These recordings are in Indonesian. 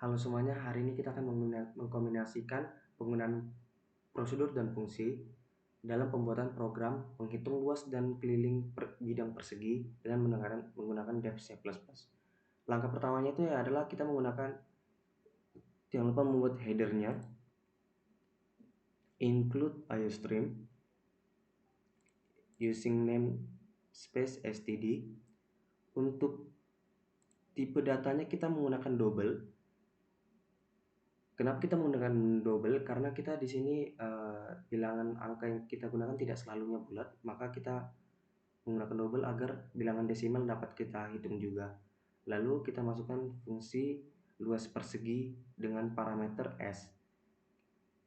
Halo semuanya, hari ini kita akan mengkombinasikan penggunaan prosedur dan fungsi dalam pembuatan program penghitung luas dan keliling bidang persegi dengan menggunakan Dev C++. Langkah pertamanya itu adalah kita menggunakan, jangan lupa membuat headernya, include IOStream using namespace std. Untuk tipe datanya kita menggunakan double. Kenapa kita menggunakan double? Karena kita di sini bilangan angka yang kita gunakan tidak selalunya bulat, maka kita menggunakan double agar bilangan desimal dapat kita hitung juga. Lalu kita masukkan fungsi luas persegi dengan parameter S.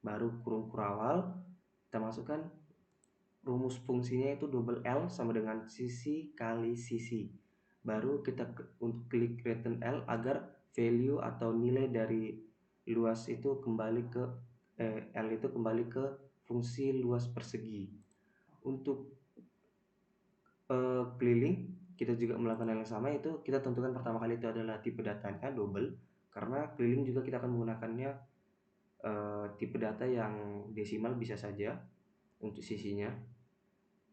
Baru kurung kurawal, kita masukkan rumus fungsinya itu double L sama dengan sisi kali sisi. Baru kita klik return L agar value atau nilai dari luas itu kembali ke L itu kembali ke fungsi luas persegi. Untuk keliling kita juga melakukan hal yang sama, itu kita tentukan pertama kali itu adalah tipe datanya double, karena keliling juga kita akan menggunakannya tipe data yang desimal bisa saja untuk sisinya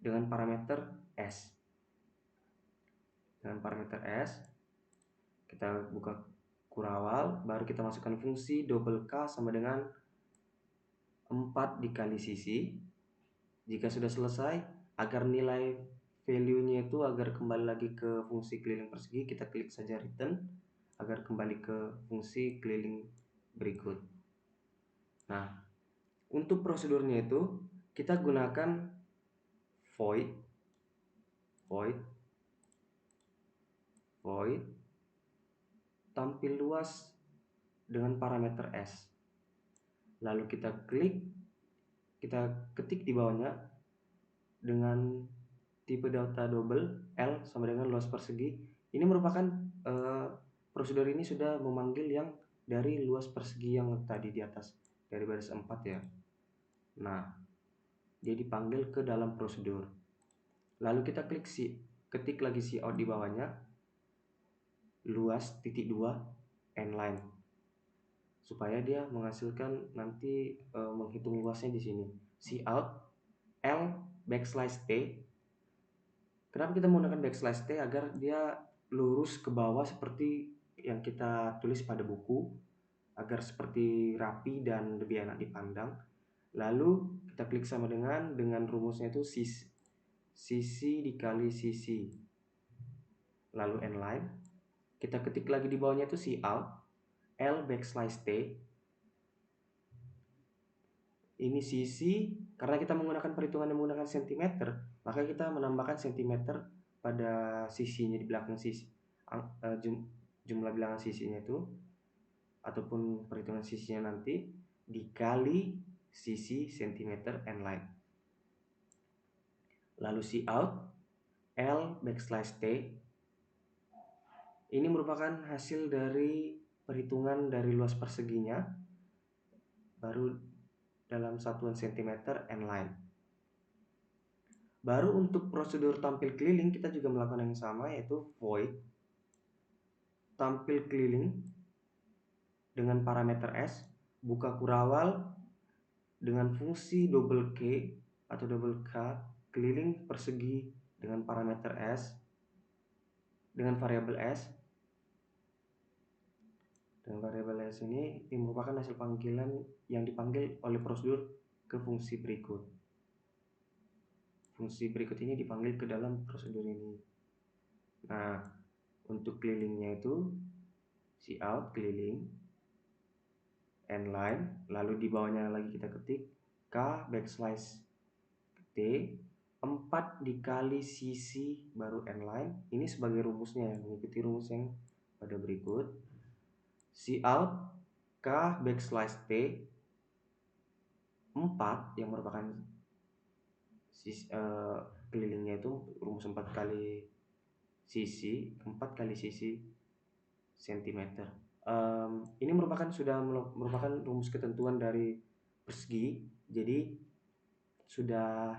dengan parameter S. Dengan parameter S kita buka kurawal, baru kita masukkan fungsi double K sama dengan 4 dikali sisi. Jika sudah selesai, agar nilai value-nya itu agar kembali lagi ke fungsi keliling persegi, kita klik saja return agar kembali ke fungsi keliling berikut. Nah, untuk prosedurnya itu kita gunakan void tampil luas dengan parameter S. Lalu kita ketik di bawahnya dengan tipe data double L sama dengan luas persegi. Ini merupakan prosedur ini sudah memanggil yang dari luas persegi yang tadi di atas, dari baris 4 ya. Nah, dia dipanggil ke dalam prosedur. Lalu kita ketik lagi cout di bawahnya, luas titik 2 nline, supaya dia menghasilkan nanti menghitung luasnya di sini. Cout L backslash T. Kenapa kita menggunakan backslash T? Agar dia lurus ke bawah seperti yang kita tulis pada buku, agar seperti rapi dan lebih enak dipandang. Lalu kita klik sama dengan rumusnya itu sisi dikali sisi, lalu nline. Kita ketik lagi di bawahnya itu cout L backslash T. Ini sisi, karena kita menggunakan perhitungan yang menggunakan cm, maka kita menambahkan cm pada sisinya di belakang sisi, jumlah bilangan sisinya itu ataupun perhitungan sisinya nanti dikali sisi cm nline. Lalu cout L backslash T. Ini merupakan hasil dari perhitungan dari luas perseginya, baru dalam satuan cm nline. Baru untuk prosedur tampil keliling kita juga melakukan yang sama, yaitu void tampil keliling dengan parameter S, buka kurawal dengan fungsi double K atau double K keliling persegi dengan parameter S dengan variabel S. Dan variabel S ini merupakan hasil panggilan yang dipanggil oleh prosedur ke fungsi berikut. Fungsi berikut ini dipanggil ke dalam prosedur ini. Nah, untuk kelilingnya itu cout keliling nline, lalu di bawahnya lagi kita ketik K backslash T 4 dikali sisi baru nline. Ini sebagai rumusnya, mengikuti rumus yang pada berikut. Cout K backslash T 4 yang merupakan kelilingnya itu rumus 4 kali sisi, 4 kali sisi cm. Ini merupakan rumus ketentuan dari persegi, jadi sudah,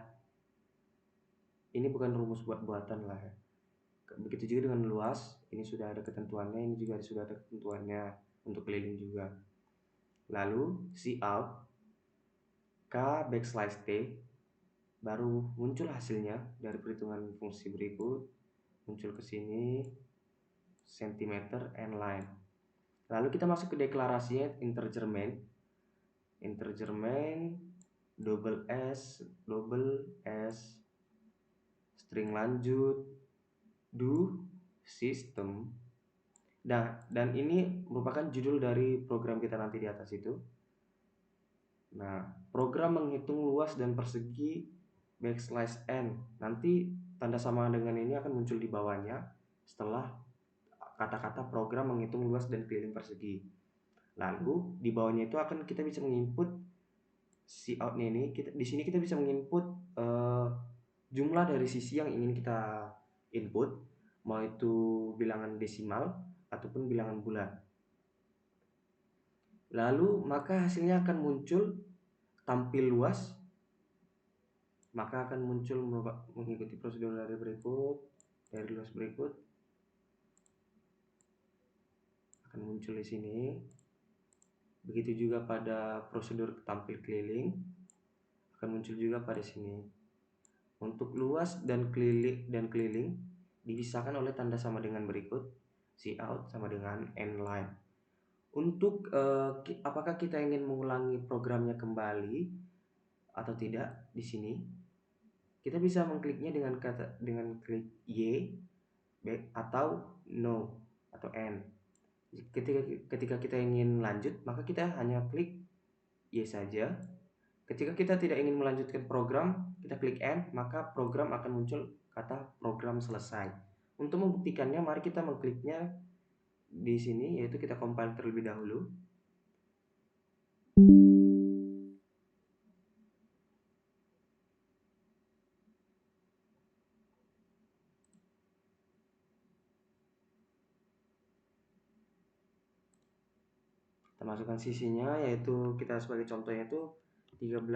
ini bukan rumus buat-buatan lah ya. Begitu juga dengan luas, ini sudah ada ketentuannya, ini juga sudah ada ketentuannya. untuk keliling juga. Lalu cout K backslash T, baru muncul hasilnya dari perhitungan fungsi berikut, muncul ke sini centimeter and line. Lalu kita masuk ke deklarasinya integer main double S string lanjut do system. Dan ini merupakan judul dari program kita nanti di atas itu. Nah, program menghitung luas dan persegi backslash n. Nanti tanda sama dengan ini akan muncul di bawahnya setelah kata-kata program menghitung luas dan keliling persegi. Lalu di bawahnya itu akan kita bisa menginput cout-nya ini. Di sini kita bisa menginput jumlah dari sisi yang ingin kita input, mau itu bilangan desimal ataupun bilangan bulat. Lalu maka hasilnya akan muncul tampil luas, maka akan muncul mengikuti prosedur dari luas berikut akan muncul di sini. Begitu juga pada prosedur tampil keliling akan muncul juga pada sini. Untuk luas dan keliling dipisahkan oleh tanda sama dengan berikut, cout sama dengan n-line. Untuk apakah kita ingin mengulangi programnya kembali atau tidak, di sini kita bisa mengkliknya dengan klik Y atau no atau N. Ketika kita ingin lanjut, maka kita hanya klik Y saja. Ketika kita tidak ingin melanjutkan program, kita klik N, maka program akan muncul kata program selesai. Untuk membuktikannya, mari kita mengkliknya di sini, yaitu kita compile terlebih dahulu. Kita masukkan sisinya, yaitu kita sebagai contohnya itu 13.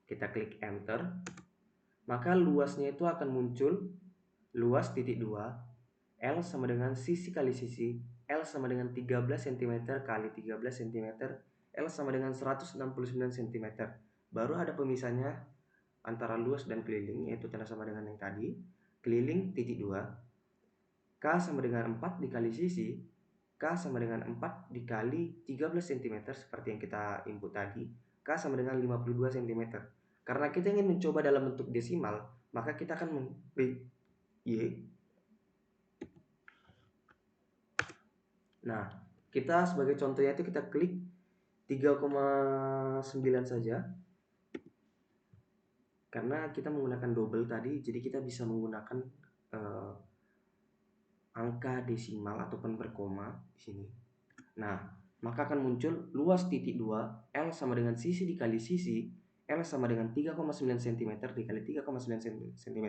Kita klik enter, maka luasnya itu akan muncul luas titik 2 L sama dengan sisi kali sisi, L sama dengan 13 cm kali 13 cm, L sama dengan 169 cm. Baru ada pemisahnya antara luas dan keliling, yaitu tanda sama dengan yang tadi. Keliling titik 2, K sama dengan 4 dikali sisi, K sama dengan 4 dikali 13 cm seperti yang kita input tadi, K sama dengan 52 cm. Karena kita ingin mencoba dalam bentuk desimal, maka kita akan mengklik Y. Nah, kita sebagai contohnya itu kita klik 3,9 saja. Karena kita menggunakan double tadi, jadi kita bisa menggunakan angka desimal ataupun berkoma di sini. Nah, maka akan muncul luas titik 2 L sama dengan sisi dikali sisi, L sama dengan 3,9 cm dikali 3,9 cm,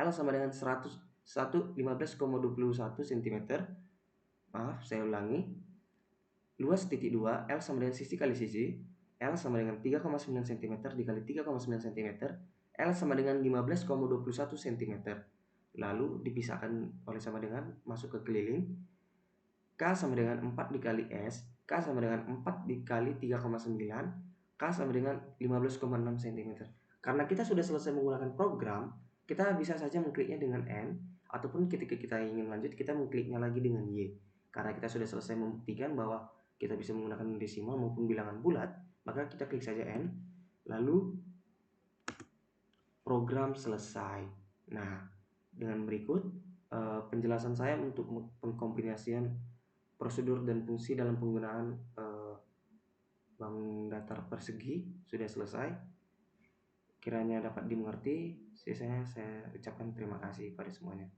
L sama dengan 15,21 cm. Maaf, saya ulangi. Luas titik 2 L sama dengan sisi kali sisi, L sama dengan 3,9 cm dikali 3,9 cm, L sama dengan 15,21 cm. Lalu dipisahkan oleh sama dengan masuk ke keliling. K sama dengan 4 dikali S, K sama dengan 4 dikali 3,9, K sama dengan 15,6 cm. Karena kita sudah selesai menggunakan program, kita bisa saja mengkliknya dengan N, ataupun ketika kita ingin lanjut, kita mengkliknya lagi dengan Y. Karena kita sudah selesai membuktikan bahwa kita bisa menggunakan desimal maupun bilangan bulat, maka kita klik saja N, lalu program selesai. Nah, dengan berikut penjelasan saya untuk pengkombinasian prosedur dan fungsi dalam penggunaan bank datar persegi sudah selesai. Kiranya dapat dimengerti. Sisanya saya ucapkan terima kasih pada semuanya.